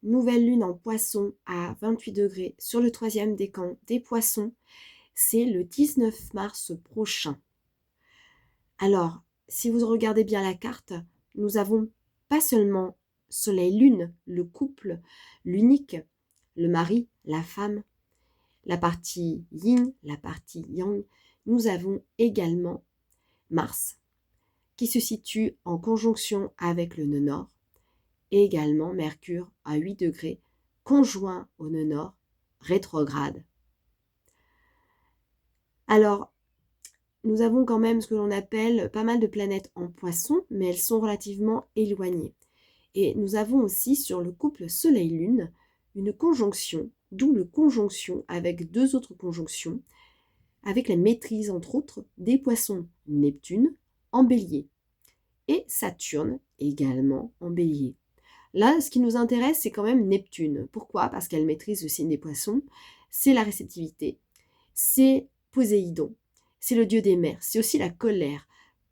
nouvelle lune en poisson à 28 degrés sur le troisième décan des poissons, c'est le 19 mars prochain. Alors, si vous regardez bien la carte, nous avons pas seulement Soleil-Lune, le couple, l'unique, le mari, la femme, la partie yin, la partie yang, nous avons également Mars, qui se situe en conjonction avec le nœud nord, et également Mercure à 8 degrés, conjoint au nœud nord, rétrograde. Alors, nous avons quand même ce que l'on appelle pas mal de planètes en poisson, mais elles sont relativement éloignées. Et nous avons aussi sur le couple Soleil-Lune une conjonction, double conjonction avec deux autres conjonctions, avec la maîtrise entre autres des poissons Neptune en bélier et Saturne également en bélier. Là, ce qui nous intéresse, c'est quand même Neptune. Pourquoi? Parce qu'elle maîtrise le signe des poissons, c'est la réceptivité, c'est Poséidon, c'est le dieu des mers, c'est aussi la colère.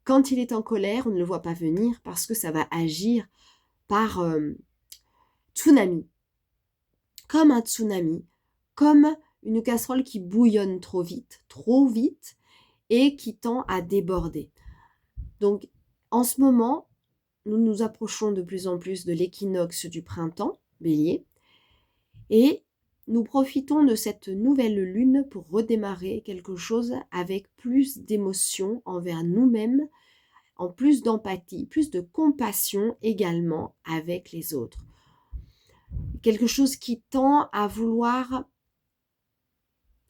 Quand il est en colère, on ne le voit pas venir parce que ça va agir par tsunami, comme un tsunami, comme une casserole qui bouillonne trop vite, et qui tend à déborder. Donc, en ce moment, nous nous approchons de plus en plus de l'équinoxe du printemps, Bélier, et nous profitons de cette nouvelle lune pour redémarrer quelque chose avec plus d'émotion envers nous-mêmes, en plus d'empathie, plus de compassion également avec les autres. Quelque chose qui tend à vouloir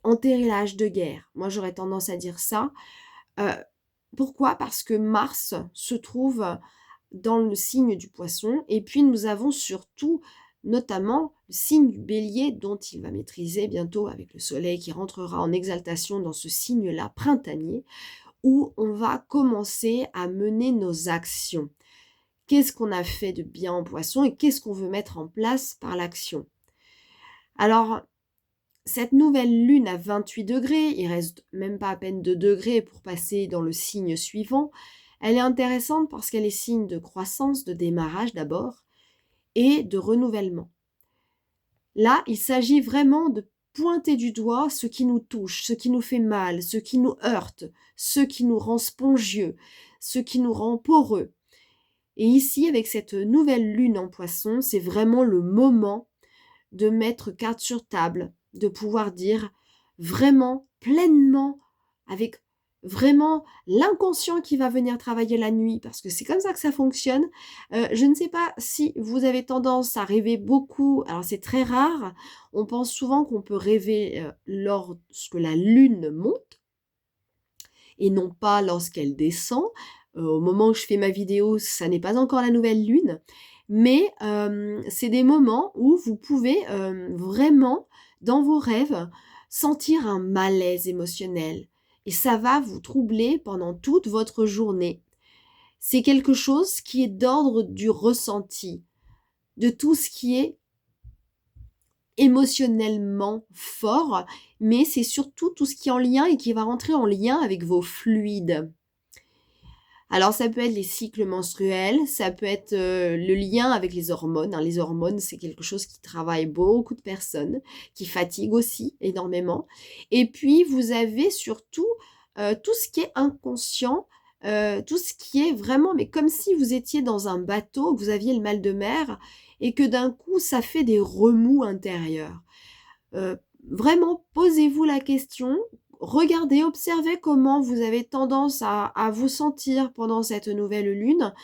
enterrer l'âge de guerre. Moi, j'aurais tendance à dire ça. Pourquoi? Parce que Mars se trouve dans le signe du poisson, et puis nous avons surtout notamment le signe du bélier dont il va maîtriser bientôt avec le soleil qui rentrera en exaltation dans ce signe-là printanier, où on va commencer à mener nos actions. Qu'est-ce qu'on a fait de bien en poisson et qu'est-ce qu'on veut mettre en place par l'action? Alors, cette nouvelle lune à 28 degrés, il reste même pas à peine 2 degrés pour passer dans le signe suivant, elle est intéressante parce qu'elle est signe de croissance, de démarrage d'abord, et de renouvellement. Là, il s'agit vraiment de pointer du doigt ce qui nous touche, ce qui nous fait mal, ce qui nous heurte, ce qui nous rend spongieux, ce qui nous rend poreux. Et ici, avec cette nouvelle lune en poisson, c'est vraiment le moment de mettre carte sur table, de pouvoir dire vraiment, pleinement, avec vraiment l'inconscient qui va venir travailler la nuit, parce que c'est comme ça que ça fonctionne. Je ne sais pas si vous avez tendance à rêver beaucoup, alors c'est très rare, on pense souvent qu'on peut rêver lorsque la lune monte, et non pas lorsqu'elle descend. Au moment où je fais ma vidéo, ça n'est pas encore la nouvelle lune, mais c'est des moments où vous pouvez vraiment, dans vos rêves, sentir un malaise émotionnel. Et ça va vous troubler pendant toute votre journée. C'est quelque chose qui est d'ordre du ressenti, de tout ce qui est émotionnellement fort, mais c'est surtout tout ce qui est en lien et qui va rentrer en lien avec vos fluides. Alors ça peut être les cycles menstruels, ça peut être le lien avec les hormones. Les hormones, c'est quelque chose qui travaille beaucoup de personnes, qui fatigue aussi énormément. Et puis vous avez surtout tout ce qui est inconscient, tout ce qui est vraiment, mais comme si vous étiez dans un bateau, que vous aviez le mal de mer, et que d'un coup ça fait des remous intérieurs. Vraiment, posez-vous la question, regardez, observez comment vous avez tendance à vous sentir pendant cette nouvelle lune,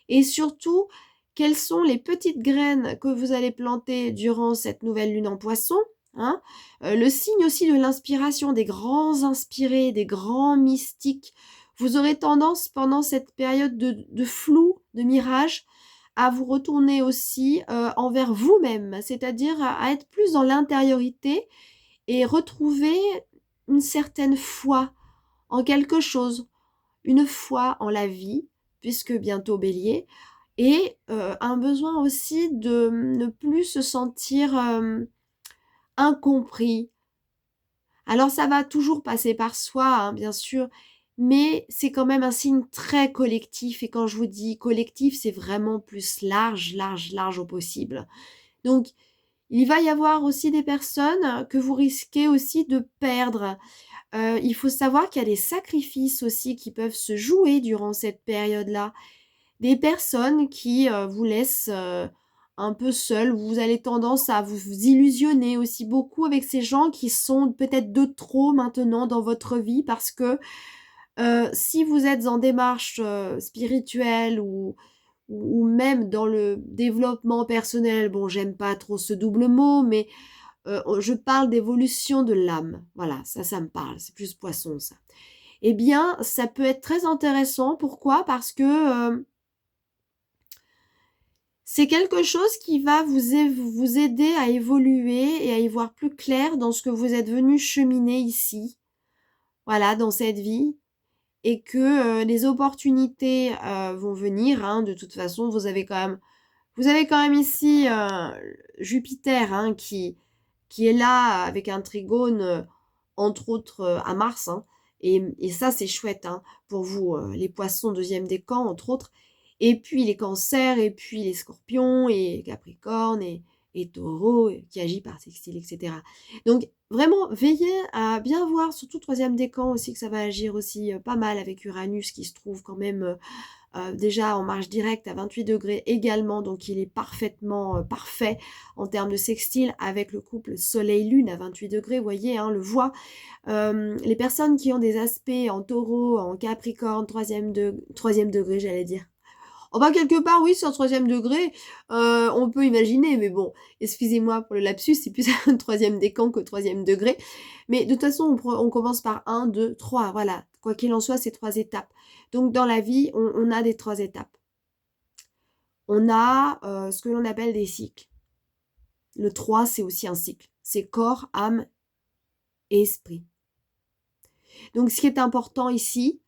et surtout, quelles sont les petites graines que vous allez planter durant cette nouvelle lune en poisson, hein. Le signe aussi de l'inspiration, des grands inspirés, des grands mystiques. Vous aurez tendance pendant cette période de flou, de mirage, à vous retourner aussi envers vous-même, c'est-à-dire à être plus dans l'intériorité et retrouver une certaine foi en quelque chose, une foi en la vie, puisque bientôt bélier, et un besoin aussi de ne plus se sentir incompris. Alors ça va toujours passer par soi, hein, bien sûr, mais c'est quand même un signe très collectif, et quand je vous dis collectif, c'est vraiment plus large, large, large au possible. Donc, Il va y avoir aussi des personnes que vous risquez aussi de perdre. Il faut savoir qu'il y a des sacrifices aussi qui peuvent se jouer durant cette période-là. Des personnes qui, vous laissent, un peu seuls. Vous avez tendance à vous illusionner aussi beaucoup avec ces gens qui sont peut-être de trop maintenant dans votre vie parce que, si vous êtes en démarche, spirituelle ou même dans le développement personnel, bon j'aime pas trop ce double mot, mais, je parle d'évolution de l'âme. Voilà, ça me parle, c'est plus poisson ça. Eh bien, ça peut être très intéressant. Pourquoi? Parce que, c'est quelque chose qui va vous aider à évoluer et à y voir plus clair dans ce que vous êtes venu cheminer ici, voilà, dans cette vie et que, les opportunités, vont venir, hein. De toute façon, vous avez quand même ici, Jupiter, hein, qui est là avec un trigone, entre autres, à Mars, hein, et ça, c'est chouette, hein, pour vous, les Poissons, 2e décan, entre autres, et puis les Cancers, et puis les Scorpions, et Capricornes, et Taureaux, qui agit par sextile, et cetera. Donc vraiment, veillez à bien voir, surtout 3e décan aussi, que ça va agir aussi, pas mal avec Uranus qui se trouve quand même, déjà en marche directe à 28 degrés également, donc il est parfaitement parfait en termes de sextile avec le couple Soleil-Lune à 28 degrés, vous voyez, hein, le voit. Les personnes qui ont des aspects en Taureau, en Capricorne, 3e degré, j'allais dire. Enfin, quelque part, oui, sur 3e degré, on peut imaginer, mais bon, excusez-moi pour le lapsus, c'est plus un 3e décan que 3e degré. Mais de toute façon, on commence par 1, 2, 3, voilà. Quoi qu'il en soit, c'est 3 étapes. Donc dans la vie, on a des 3 étapes. On a, ce que l'on appelle des cycles. Le 3, c'est aussi un cycle. C'est corps, âme et esprit. Donc ce qui est important ici,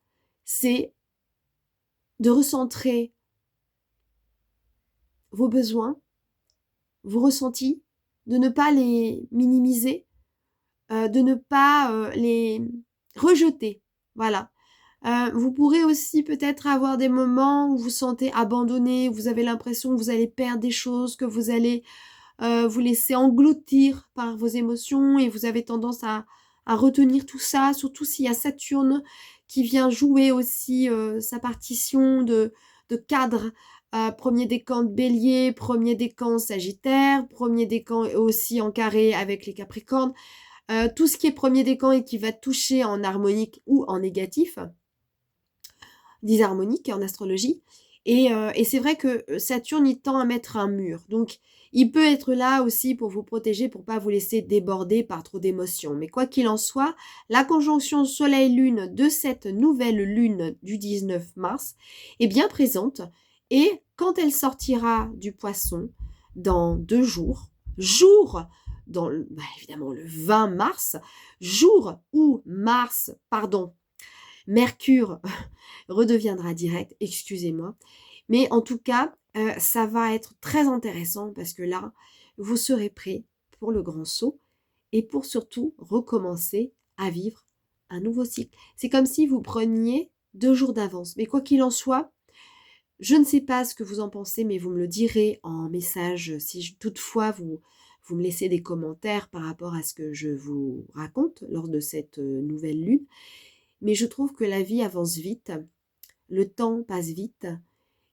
c'est de recentrer vos besoins, vos ressentis, de ne pas les minimiser, de ne pas, les rejeter. Voilà. Vous pourrez aussi peut-être avoir des moments où vous vous sentez abandonné, où vous avez l'impression que vous allez perdre des choses, que vous allez, vous laisser engloutir par vos émotions et vous avez tendance à retenir tout ça, surtout s'il y a Saturne qui vient jouer aussi, sa partition de cadre. 1er décan de Bélier, 1er décan Sagittaire, 1er décan aussi en carré avec les Capricornes. Tout ce qui est 1er décan et qui va toucher en harmonique ou en négatif, disharmonique en astrologie. Et c'est vrai que Saturne, il tend à mettre un mur. Donc, il peut être là aussi pour vous protéger, pour pas vous laisser déborder par trop d'émotions. Mais quoi qu'il en soit, la conjonction Soleil-Lune de cette nouvelle lune du 19 mars est bien présente. Et quand elle sortira du Poisson dans 2 jours, évidemment le 20 mars, jour où Mercure redeviendra direct, excusez-moi. Mais en tout cas, ça va être très intéressant parce que là, vous serez prêt pour le grand saut et pour surtout recommencer à vivre un nouveau cycle. C'est comme si vous preniez 2 jours d'avance. Mais quoi qu'il en soit, je ne sais pas ce que vous en pensez, mais vous me le direz en message si toutefois vous me laissez des commentaires par rapport à ce que je vous raconte lors de cette nouvelle lune. Mais je trouve que la vie avance vite, le temps passe vite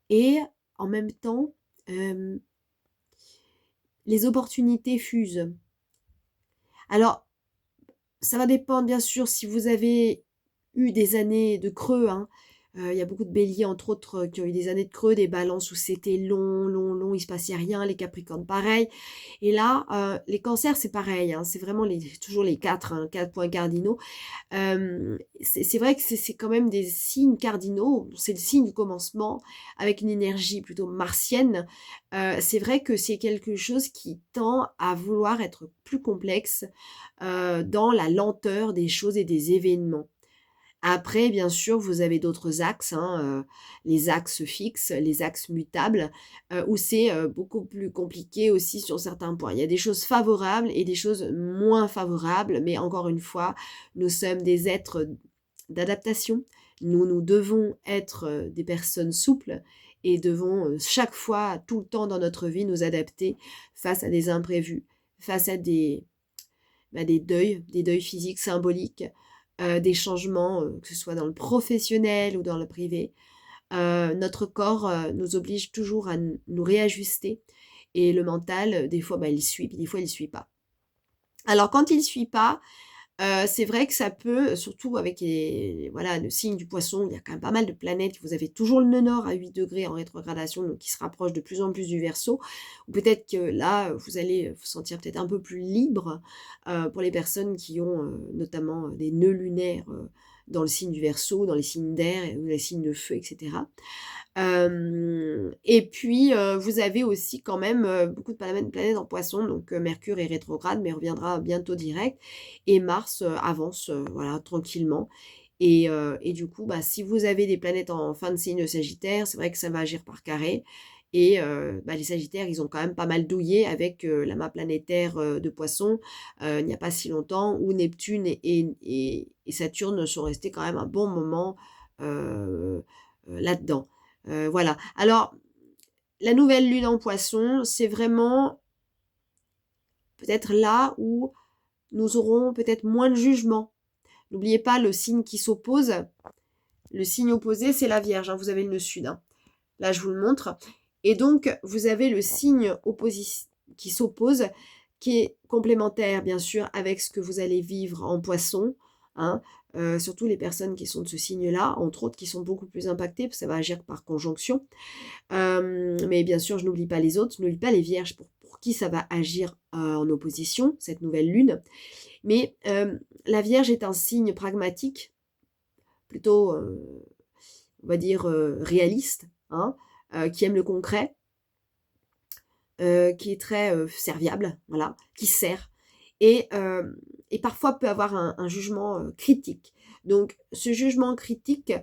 et en même temps, les opportunités fusent. Alors, ça va dépendre bien sûr si vous avez eu des années de creux, hein. Il y a beaucoup de béliers entre autres, qui ont eu des années de creux, des balances où c'était long, long, long, il se passait rien, les capricornes pareil. Et là, les cancers c'est pareil, hein, c'est vraiment toujours les 4, hein, 4 points cardinaux. C'est vrai que c'est quand même des signes cardinaux, c'est le signe du commencement avec une énergie plutôt martienne. C'est vrai que c'est quelque chose qui tend à vouloir être plus complexe, dans la lenteur des choses et des événements. Après, bien sûr, vous avez d'autres axes, hein, les axes fixes, les axes mutables, où c'est, beaucoup plus compliqué aussi sur certains points. Il y a des choses favorables et des choses moins favorables, mais encore une fois, nous sommes des êtres d'adaptation. Nous devons être, des personnes souples et devons, chaque fois, tout le temps dans notre vie, nous adapter face à des imprévus. face à des deuils physiques symboliques, des changements, que ce soit dans le professionnel ou dans le privé. Notre corps nous oblige toujours à nous réajuster et le mental, des fois, il suit, puis des fois, il suit pas. Alors quand il suit pas, c'est vrai que ça peut, surtout avec voilà, le signe du Poisson, il y a quand même pas mal de planètes. Vous avez toujours le nœud nord à 8 degrés en rétrogradation, donc qui se rapproche de plus en plus du Verseau. Ou peut-être que là, vous allez vous sentir peut-être un peu plus libre, pour les personnes qui ont, notamment, des nœuds lunaires, dans le signe du Verseau, dans les signes d'air ou les signes de feu et cetera. Et puis, vous avez aussi quand même, beaucoup de planètes en Poisson, donc Mercure est rétrograde, mais reviendra bientôt direct et Mars, avance, voilà, tranquillement et du coup, si vous avez des planètes en fin de signe Sagittaire, c'est vrai que ça va agir par carré et les Sagittaires, ils ont quand même pas mal douillé avec, l'amas planétaire, de Poisson, il n'y a pas si longtemps, où Neptune et Saturne sont restés quand même un bon moment, là-dedans. Voilà. Alors, la nouvelle lune en Poisson, c'est vraiment peut-être là où nous aurons peut-être moins de jugement. N'oubliez pas le signe qui s'oppose. Le signe opposé, c'est la Vierge, hein, vous avez le nœud sud, hein. Là, je vous le montre. Et donc, vous avez le signe qui s'oppose, qui est complémentaire, bien sûr, avec ce que vous allez vivre en Poisson, hein. Surtout les personnes qui sont de ce signe-là, entre autres, qui sont beaucoup plus impactées, parce que ça va agir par conjonction. Mais bien sûr, je n'oublie pas les autres, je n'oublie pas les vierges pour qui ça va agir en opposition, cette nouvelle lune. Mais la Vierge est un signe pragmatique, plutôt, on va dire, réaliste, hein, qui aime le concret, qui est très serviable, voilà, qui sert, et, et parfois peut avoir un jugement critique. Donc ce jugement critique,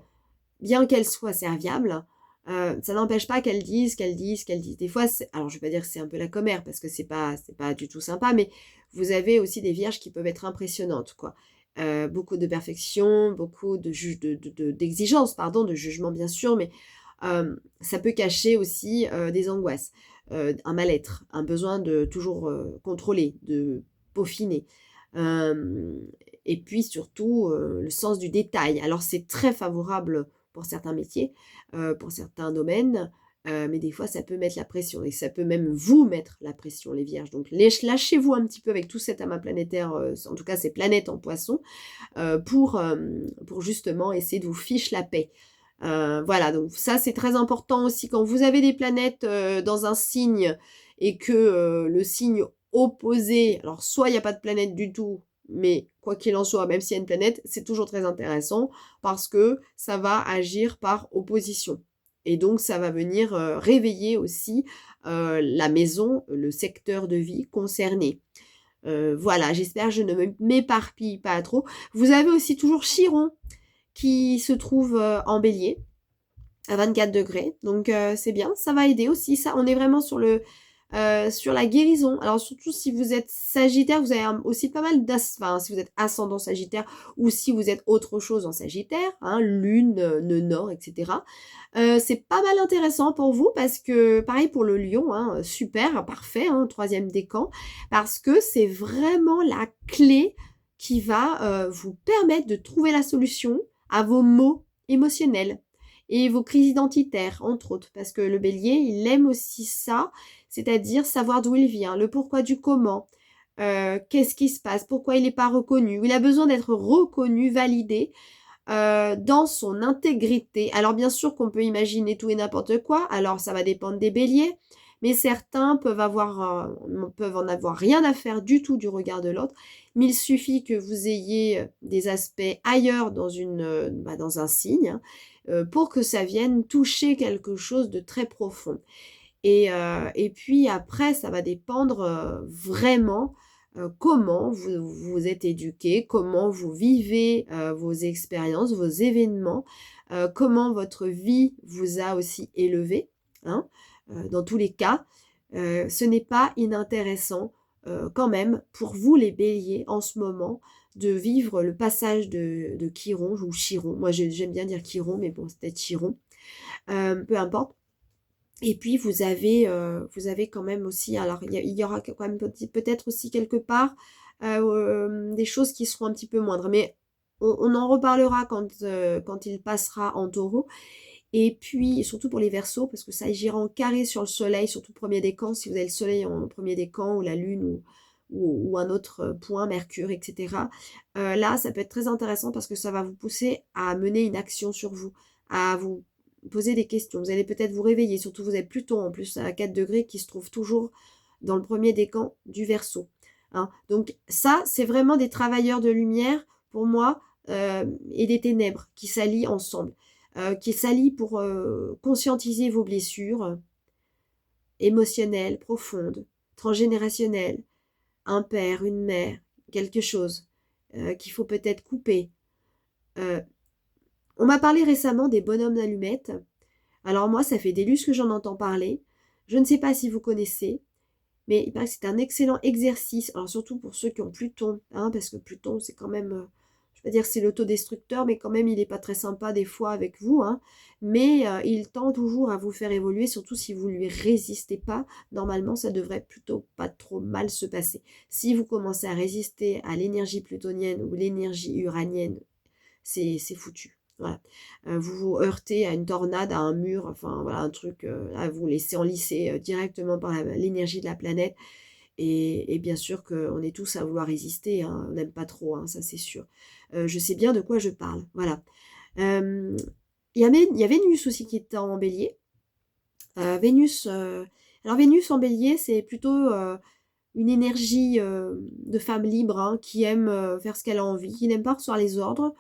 bien qu'elle soit serviable, ça n'empêche pas qu'elle dise, qu'elle dise, qu'elle dise. Des fois, alors je vais pas dire que c'est un peu la commère, parce que c'est pas du tout sympa, mais vous avez aussi des vierges qui peuvent être impressionnantes, quoi. Beaucoup de perfection, beaucoup d'exigence, pardon, de jugement bien sûr, mais ça peut cacher aussi des angoisses, un mal-être, un besoin de toujours contrôler, de peaufiner. Euh, et puis surtout, le sens du détail. Alors c'est très favorable pour certains métiers, pour certains domaines, mais des fois ça peut mettre la pression et ça peut même vous mettre la pression, les vierges. Donc lâchez-vous un petit peu avec tout cet amas planétaire, en tout cas ces planètes en Poisson, pour justement essayer de vous fiche la paix. Voilà, donc ça c'est très important aussi quand vous avez des planètes dans un signe et que le signe opposé, alors soit il n'y a pas de planète du tout, mais quoi qu'il en soit, même s'il y a une planète, c'est toujours très intéressant parce que ça va agir par opposition. Et donc ça va venir réveiller aussi la maison, le secteur de vie concerné. Voilà, j'espère que je ne m'éparpille pas trop. Vous avez aussi toujours Chiron qui se trouve en bélier à 24 degrés. Donc c'est bien, ça va aider aussi. Ça, on est vraiment sur la guérison. Alors surtout si vous êtes Sagittaire, vous avez aussi pas mal enfin si vous êtes ascendant Sagittaire ou si vous êtes autre chose en Sagittaire, hein, Lune, nœud nord, etc. C'est pas mal intéressant pour vous parce que pareil pour le Lion, hein, super, parfait, hein, troisième décan, parce que c'est vraiment la clé qui va vous permettre de trouver la solution à vos maux émotionnels et vos crises identitaires, entre autres, parce que le bélier, il aime aussi ça, c'est-à-dire savoir d'où il vient, le pourquoi du comment, qu'est-ce qui se passe, pourquoi il n'est pas reconnu, il a besoin d'être reconnu, validé dans son intégrité. Alors bien sûr qu'on peut imaginer tout et n'importe quoi, alors ça va dépendre des béliers, mais certains peuvent en avoir rien à faire du tout du regard de l'autre, mais il suffit que vous ayez des aspects ailleurs dans un signe, hein, pour que ça vienne toucher quelque chose de très profond. Et puis après, ça va dépendre vraiment comment vous êtes éduqué, comment vous vivez vos expériences, vos événements, comment votre vie vous a aussi élevé, hein. Dans tous les cas, ce n'est pas inintéressant quand même pour vous les béliers en ce moment de vivre le passage de Chiron ou Chiron. Moi j'aime bien dire Chiron, mais bon c'est peut-être Chiron, peu importe. Et puis vous avez quand même aussi, alors il y aura quand même peut-être aussi quelque part des choses qui seront un petit peu moindres, mais on en reparlera quand il passera en taureau. Et puis, surtout pour les Verseaux, parce que ça agira en carré sur le soleil, surtout premier décan, si vous avez le soleil en premier décan, ou la lune, ou un autre point, Mercure, etc. Là, ça peut être très intéressant parce que ça va vous pousser à mener une action sur vous, à vous poser des questions. Vous allez peut-être vous réveiller, surtout vous avez Pluton en plus à 4 degrés qui se trouve toujours dans le premier décan du Verseau. Hein. Donc ça, c'est vraiment des travailleurs de lumière, pour moi, et des ténèbres qui s'allient ensemble. Qui s'allient pour conscientiser vos blessures émotionnelles, profondes, transgénérationnelles, un père, une mère, quelque chose qu'il faut peut-être couper. Euh, on m'a parlé récemment des bonhommes d'allumettes. Alors moi, ça fait des lustres que j'en entends parler. Je ne sais pas si vous connaissez, mais il paraît que c'est un excellent exercice. Alors surtout pour ceux qui ont Pluton, hein, parce que Pluton, c'est quand même, je vais pas dire que c'est l'autodestructeur, mais quand même, il n'est pas très sympa des fois avec vous. Hein. Mais il tend toujours à vous faire évoluer, surtout si vous lui résistez pas. Normalement, ça devrait plutôt pas trop mal se passer. Si vous commencez à résister à l'énergie plutonienne ou l'énergie uranienne, c'est foutu. Voilà. Vous vous heurtez à une tornade, à un mur, enfin voilà, un truc, là, vous laissez enlisser directement par l'énergie de la planète. Et bien sûr qu'on est tous à vouloir résister, hein, on n'aime pas trop, hein, ça c'est sûr. Je sais bien de quoi je parle, voilà. Il y a Vénus aussi qui est en bélier. Alors Vénus en bélier, c'est plutôt une énergie de femme libre, hein, qui aime faire ce qu'elle a envie, qui n'aime pas recevoir les ordres,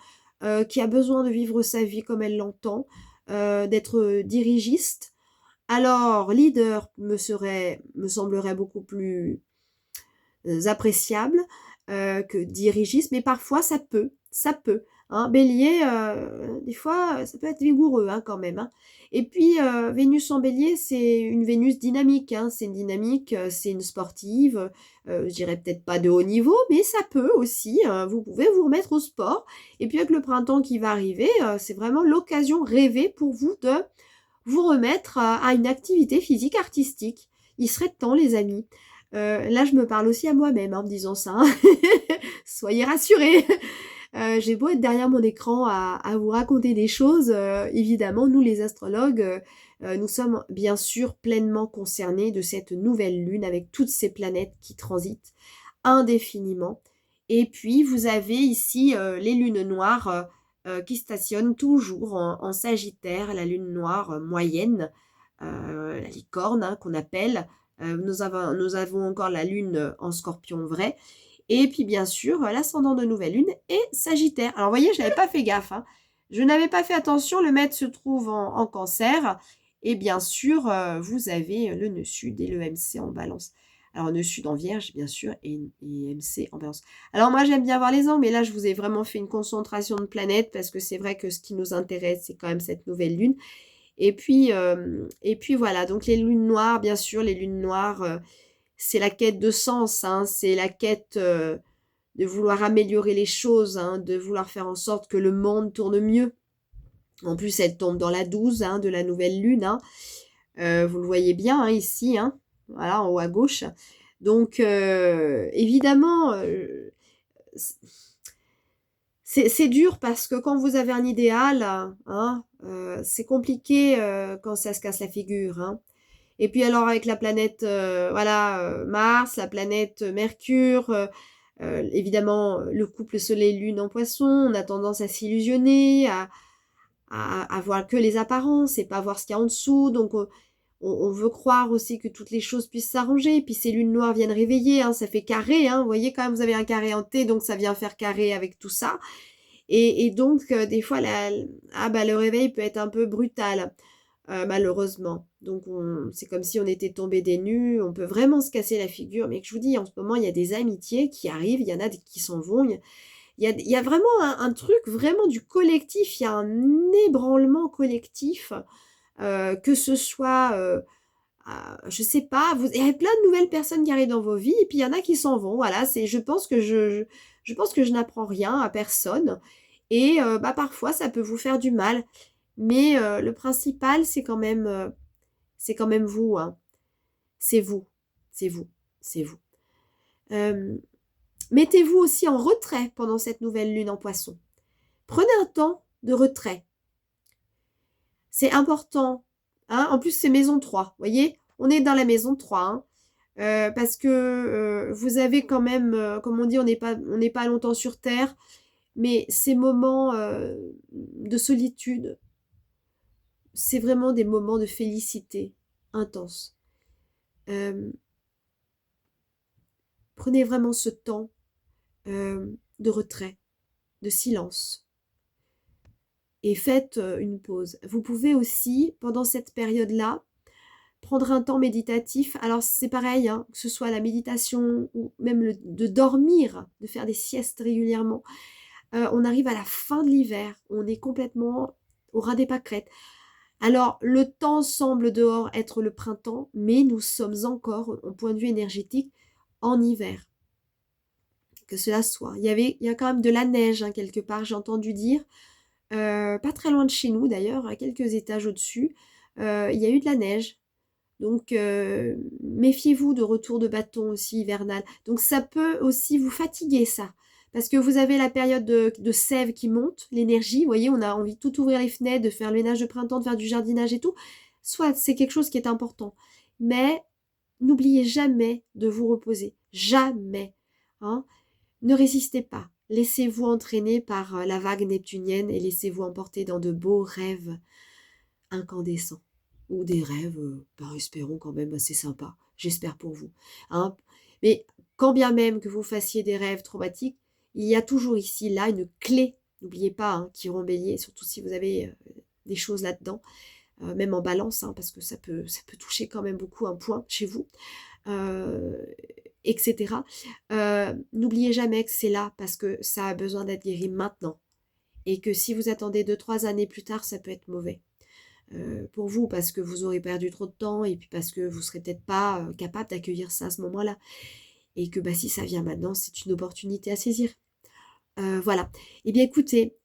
qui a besoin de vivre sa vie comme elle l'entend, d'être dirigiste. Alors, leader me semblerait beaucoup plus appréciable que dirigiste, mais parfois ça peut. Hein. Bélier, des fois, ça peut être vigoureux hein, quand même. Hein. Et puis, Vénus en bélier, c'est une Vénus dynamique. Hein. C'est une dynamique, c'est une sportive, je dirais peut-être pas de haut niveau, mais ça peut aussi. Vous pouvez vous remettre au sport. Et puis avec le printemps qui va arriver, c'est vraiment l'occasion rêvée pour vous de vous remettre à une activité physique artistique. Il serait temps, les amis. Là, je me parle aussi à moi-même en me disant ça. Hein. Soyez rassurés. J'ai beau être derrière mon écran à vous raconter des choses, évidemment, nous les astrologues, nous sommes bien sûr pleinement concernés de cette nouvelle lune avec toutes ces planètes qui transitent indéfiniment. Et puis, vous avez ici les lunes noires qui stationnent toujours en Sagittaire, la lune noire moyenne, la licorne hein, qu'on appelle. Nous avons encore la lune en Scorpion vrai. Et puis bien sûr, l'ascendant de nouvelle lune est Sagittaire. Alors vous voyez, je n'avais pas fait gaffe. Hein. Je n'avais pas fait attention, le maître se trouve en Cancer. Et bien sûr, vous avez le nœud sud et le MC en Balance. Alors nœud sud en Vierge, bien sûr, et MC en Balance. Alors moi, j'aime bien voir les angles, mais là, je vous ai vraiment fait une concentration de planètes parce que c'est vrai que ce qui nous intéresse, c'est quand même cette nouvelle lune. Et puis voilà, donc les lunes noires, bien sûr, les lunes noires, c'est la quête de sens, hein, c'est la quête de vouloir améliorer les choses, hein, de vouloir faire en sorte que le monde tourne mieux. En plus, elle tombe dans la 12 hein, de la nouvelle lune. Hein. Vous le voyez bien hein, ici, hein, voilà, en haut à gauche. Donc, évidemment, c'est dur parce que quand vous avez un idéal, hein, c'est compliqué quand ça se casse la figure. Hein. Et puis alors avec la planète voilà Mars, la planète Mercure, évidemment le couple Soleil-Lune en Poisson, on a tendance à s'illusionner, à voir que les apparences et pas voir ce qu'il y a en dessous. Donc on veut croire aussi que toutes les choses puissent s'arranger. Et puis ces lunes noires viennent réveiller, hein, ça fait carré. Hein, vous voyez quand même vous avez un carré en T, donc ça vient faire carré avec tout ça. Et donc des fois le réveil peut être un peu brutal. Malheureusement. Donc c'est comme si on était tombé des nues, on peut vraiment se casser la figure, mais que je vous dis, en ce moment, il y a des amitiés qui arrivent, il y en a qui s'en vont, il y a vraiment un truc vraiment du collectif, il y a un ébranlement collectif, que ce soit, je sais pas, il y a plein de nouvelles personnes qui arrivent dans vos vies, et puis il y en a qui s'en vont, voilà, je pense que je pense que je n'apprends rien à personne, et parfois ça peut vous faire du mal, mais le principal, c'est quand même c'est quand même vous, hein. C'est vous, c'est vous, c'est vous. Mettez-vous aussi en retrait pendant cette nouvelle lune en Poisson. Prenez un temps de retrait. C'est important, hein. En plus, c'est maison 3, vous voyez? On est dans la maison 3, hein. Parce que vous avez quand même, comme on dit, on n'est pas longtemps sur Terre, mais ces moments de solitude, c'est vraiment des moments de félicité intense. Prenez vraiment ce temps de retrait, de silence, et faites une pause. Vous pouvez aussi, pendant cette période-là, prendre un temps méditatif. Alors c'est pareil, hein, que ce soit la méditation ou même de dormir, de faire des siestes régulièrement. On arrive à la fin de l'hiver, on est complètement au ras des pâquerettes. Alors le temps semble dehors être le printemps, mais nous sommes encore, au point de vue énergétique, en hiver. Que cela soit. Il y a quand même de la neige, hein, quelque part, j'ai entendu dire. Pas très loin de chez nous d'ailleurs, à quelques étages au-dessus, il y a eu de la neige. Donc méfiez-vous de retour de bâton aussi hivernal. Donc ça peut aussi vous fatiguer, ça. Parce que vous avez la période de sève qui monte, l'énergie, vous voyez, on a envie de tout ouvrir les fenêtres, de faire le ménage de printemps, de faire du jardinage et tout. Soit c'est quelque chose qui est important. Mais n'oubliez jamais de vous reposer. Jamais. Hein. Ne résistez pas. Laissez-vous entraîner par la vague neptunienne et laissez-vous emporter dans de beaux rêves incandescents. Ou des rêves, espérons quand même assez sympas. J'espère pour vous. Hein. Mais quand bien même que vous fassiez des rêves traumatiques, il y a toujours ici, là, une clé. N'oubliez pas, hein, Chiron Bélier, surtout si vous avez des choses là-dedans, même en balance, hein, parce que ça peut toucher quand même beaucoup un point chez vous. Etc. N'oubliez jamais que c'est là parce que ça a besoin d'être guéri maintenant. Et que si vous attendez 2-3 années plus tard, ça peut être mauvais. Pour vous, parce que vous aurez perdu trop de temps et puis parce que vous ne serez peut-être pas capable d'accueillir ça à ce moment-là. Et que si ça vient maintenant, c'est une opportunité à saisir. Voilà. Eh bien écoutez,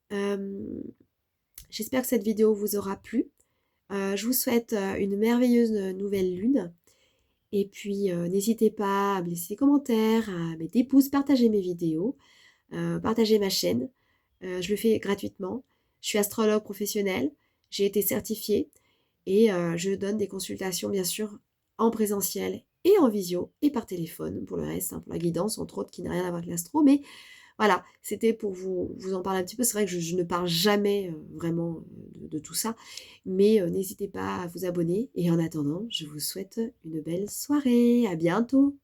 j'espère que cette vidéo vous aura plu. Je vous souhaite une merveilleuse nouvelle lune. Et puis, n'hésitez pas à me laisser des commentaires, à mettre des pouces, partager mes vidéos, partager ma chaîne. Je le fais gratuitement. Je suis astrologue professionnelle, j'ai été certifiée et je donne des consultations, bien sûr, en présentiel et en visio et par téléphone pour le reste, hein, pour la guidance, entre autres, qui n'a rien à voir avec l'astro. Mais voilà, c'était pour vous en parler un petit peu. C'est vrai que je ne parle jamais vraiment de tout ça, mais n'hésitez pas à vous abonner. Et en attendant, je vous souhaite une belle soirée. À bientôt!